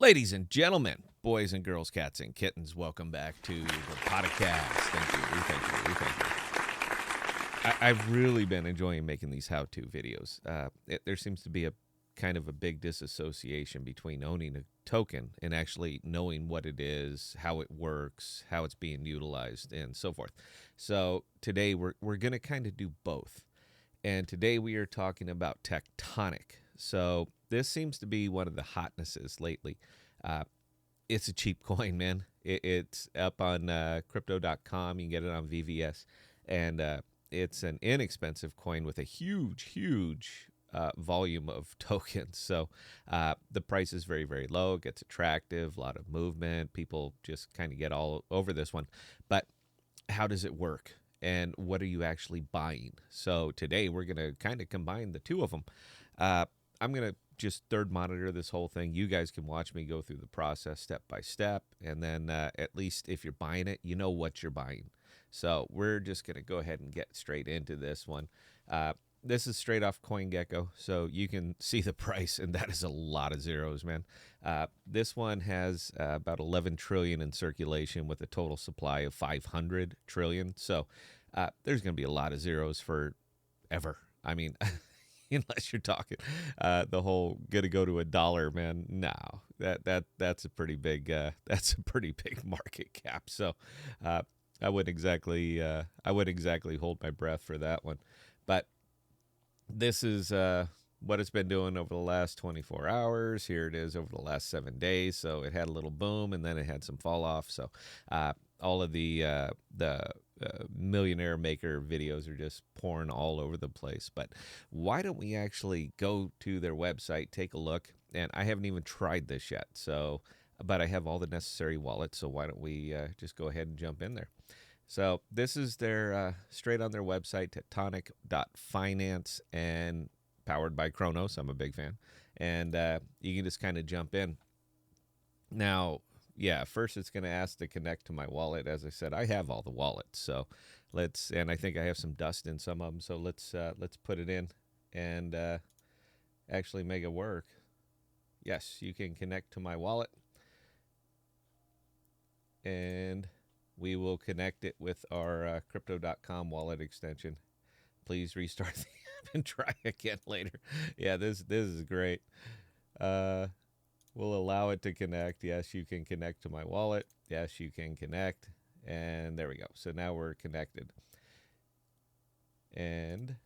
Ladies and gentlemen, boys and girls, cats and kittens, welcome back to the podcast. Thank you. I've really been enjoying making these how-to videos. There seems to be a kind of a big disassociation between owning a token and actually knowing what it is, how it works, how it's being utilized, and so forth. So today we're going to kind of do both. And today we are talking about Tectonic. So this seems to be one of the hotnesses lately. Uh, it's a cheap coin, man. It's up on crypto.com. You can get it on VVS. And it's an inexpensive coin with a huge volume of tokens. So the price is very, very low. It gets attractive, a lot of movement. People just kind of get all over this one. But how does it work? And what are you actually buying? So today we're going to kind of combine the two of them. I'm going to just third monitor this whole thing. You guys can watch me go through the process step by step. And then at least if you're buying it, you know what you're buying. So we're just going to go ahead and get straight into this one. This is straight off CoinGecko, so you can see the price, and that is a lot of zeros, man. This one has about 11 trillion in circulation with a total supply of 500 trillion. So there's going to be a lot of zeros forever. I mean, unless you're talking the whole gonna go to $1, man. No, that's a pretty big market cap. So I wouldn't exactly hold my breath for that one, but this is what it's been doing over the last 24 hours. Here it is over the last 7 days. So it had a little boom and then it had some fall off. So all of the millionaire maker videos are just pouring all over the place. But why don't we actually go to their website, take a look? And I haven't even tried this yet. So, but I have all the necessary wallets. So why don't we just go ahead and jump in there? So this is their straight on their website, tectonic.finance, and powered by Kronos. I'm a big fan. And you can just kind of jump in. Now, yeah, first it's going to ask to connect to my wallet. As I said, I have all the wallets. So and I think I have some dust in some of them. So let's put it in and actually make it work. Yes, you can connect to my wallet. And we will connect it with our crypto.com wallet extension. Please restart the app and try again later. Yeah, this is great. We'll allow it to connect. Yes, you can connect to my wallet. Yes, you can connect. And there we go. So now we're connected. And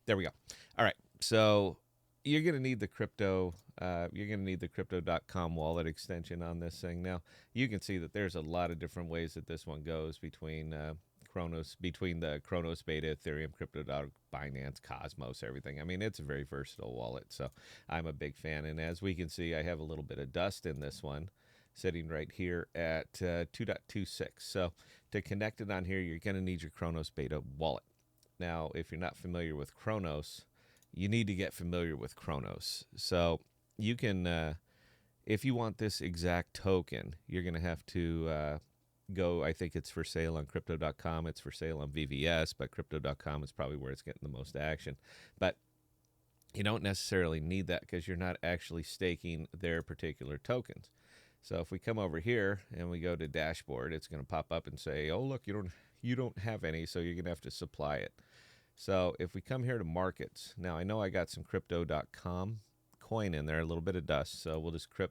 there we go. All right. So you're going to need the crypto.com wallet extension on this thing. Now, you can see that there's a lot of different ways that this one goes between the Kronos Beta, Ethereum, Crypto.com, Binance, Cosmos, everything. I mean, it's a very versatile wallet, so I'm a big fan. And as we can see, I have a little bit of dust in this one sitting right here at 2.26. So to connect it on here, you're going to need your Kronos Beta wallet. Now, if you're not familiar with Kronos, you need to get familiar with Kronos. So you can, if you want this exact token, you're going to have to go. I think it's for sale on crypto.com. It's for sale on VVS, but crypto.com is probably where it's getting the most action. But you don't necessarily need that because you're not actually staking their particular tokens. So if we come over here and we go to dashboard, it's going to pop up and say, oh, look, you don't have any, so you're going to have to supply it. So if we come here to markets, now I know I got some crypto.com coin in there, a little bit of dust. So we'll just click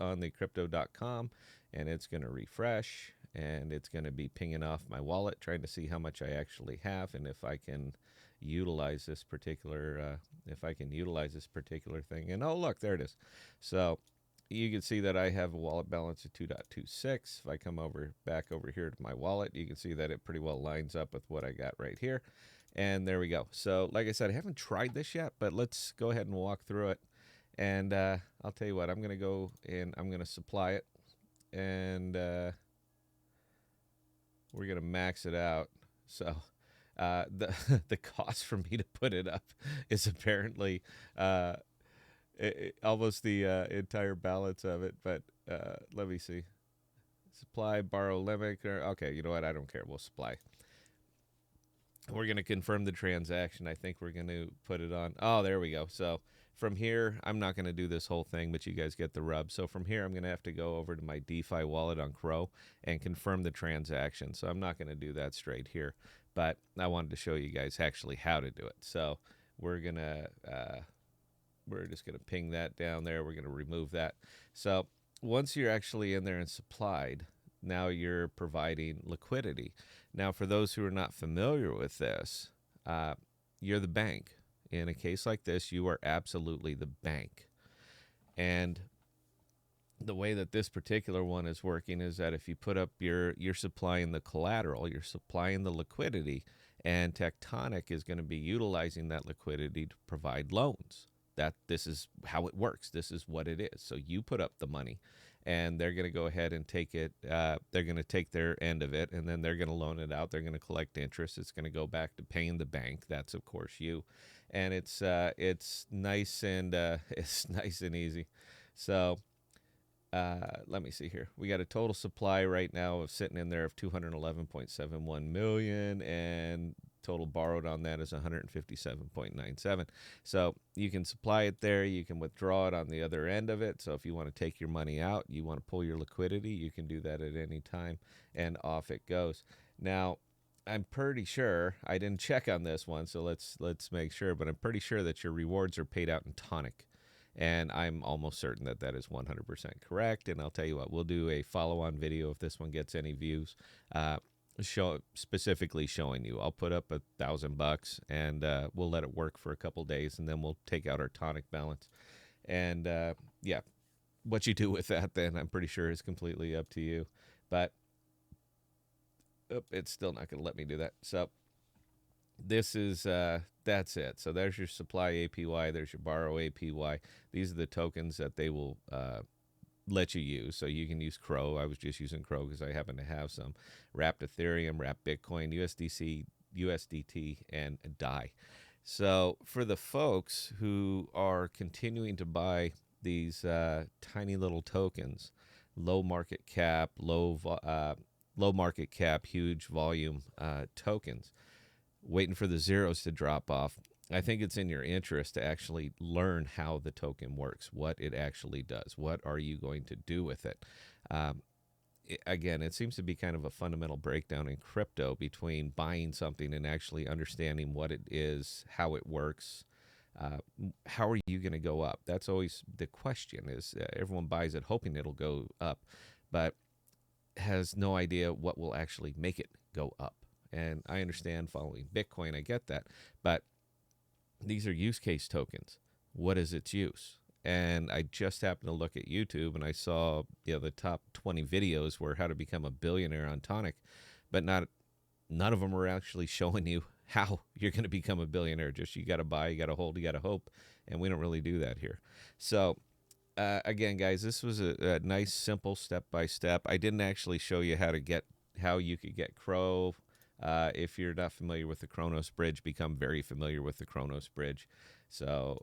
on the crypto.com and it's going to refresh and it's going to be pinging off my wallet, trying to see how much I actually have and if I can utilize this particular thing. And oh, look, there it is. So you can see that I have a wallet balance of 2.26. If I come back over here to my wallet, you can see that it pretty well lines up with what I got right here. And there we go. So like I said, I haven't tried this yet, but let's go ahead and walk through it. And I'll tell you what, I'm going to go and I'm going to supply it. And we're going to max it out. So the cost for me to put it up is apparently almost the entire balance of it. But let me see. Supply, borrow limit. Okay, you know what? I don't care. We'll supply. We're going to confirm the transaction. I think we're going to put it on. Oh, there we go. So from here, I'm not going to do this whole thing, but you guys get the rub. So from here, I'm going to have to go over to my DeFi wallet on CRO and confirm the transaction. So I'm not going to do that straight here, but I wanted to show you guys actually how to do it. So we're going to we're just going to ping that down there. We're going to remove that. So once you're actually in there and supplied, now you're providing liquidity. Now, for those who are not familiar with this, you're the bank. In a case like this, you are absolutely the bank. And the way that this particular one is working is that if you put up you're supplying the collateral, you're supplying the liquidity, and Tectonic is going to be utilizing that liquidity to provide loans. That this is how it works. This is what it is. So you put up the money, and they're going to go ahead and take it. They're going to take their end of it, and then they're going to loan it out. They're going to collect interest. It's going to go back to paying the bank. That's of course you, and it's nice and it's nice and easy. So let me see here. We got a total supply right now of sitting in there of 211.71 million, and total borrowed on that is 157.97. So you can supply it there. You can withdraw it on the other end of it. So if you want to take your money out, you want to pull your liquidity, you can do that at any time, and off it goes. Now, I'm pretty sure I didn't check on this one, so let's make sure. But I'm pretty sure that your rewards are paid out in tonic. And I'm almost certain that that is 100% correct. And I'll tell you what, we'll do a follow-on video if this one gets any views, specifically showing you. I'll put up $1,000 and we'll let it work for a couple days, and then we'll take out our tonic balance. And yeah, what you do with that, then I'm pretty sure is completely up to you. But it's still not going to let me do that. So this is that's it. So there's your supply APY, there's your borrow APY. These are the tokens that they will let you use. So you can use CRO. I was just using CRO because I happen to have some wrapped Ethereum, wrapped Bitcoin, USDC, USDT, and DAI. So for the folks who are continuing to buy these tiny little tokens, low market cap, low market cap, huge volume tokens, waiting for the zeros to drop off, I think it's in your interest to actually learn how the token works, what it actually does, what are you going to do with it. Again, it seems to be kind of a fundamental breakdown in crypto between buying something and actually understanding what it is, how it works. How are you going to go up? That's always the question. Is everyone buys it hoping it'll go up, but has no idea what will actually make it go up. And I understand following Bitcoin, I get that. But these are use case tokens. What is its use? And I just happened to look at YouTube, and I saw the top 20 videos were how to become a billionaire on Tonic, but none of them were actually showing you how you're going to become a billionaire. Just you got to buy, you got to hold, you got to hope, and we don't really do that here. So again, guys, this was a nice, simple step-by-step. I didn't actually show you how you could get CRO. If you're not familiar with the Kronos bridge, become very familiar with the Kronos bridge. So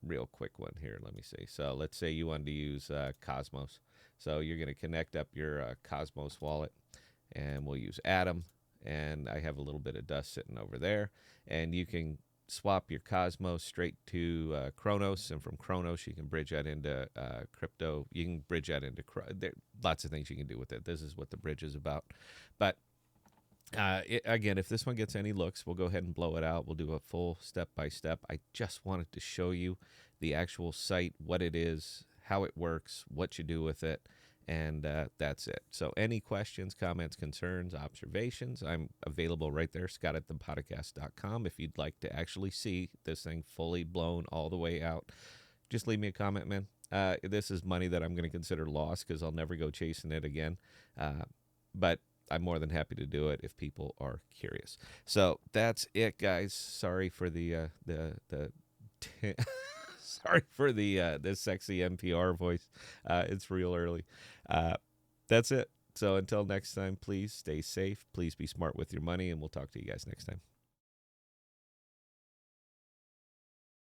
real quick one here, let me see. So let's say you wanted to use Cosmos. So you're going to connect up your Cosmos wallet, and we'll use Atom. And I have a little bit of dust sitting over there. And you can swap your Cosmos straight to Kronos, and from Kronos you can bridge that into crypto. You can bridge that into there, lots of things you can do with it. This is what the bridge is about. But again, if this one gets any looks, we'll go ahead and blow it out. We'll do a full step-by-step. I just wanted to show you the actual site, what it is, how it works, what you do with it, and that's it. So any questions, comments, concerns, observations, I'm available right there, scott@ThePodocasts.com. If you'd like to actually see this thing fully blown all the way out, just leave me a comment, man. This is money that I'm going to consider lost because I'll never go chasing it again. But I'm more than happy to do it if people are curious. So that's it, guys. Sorry for the sorry for the sexy NPR voice. It's real early. That's it. So until next time, please stay safe. Please be smart with your money, and we'll talk to you guys next time.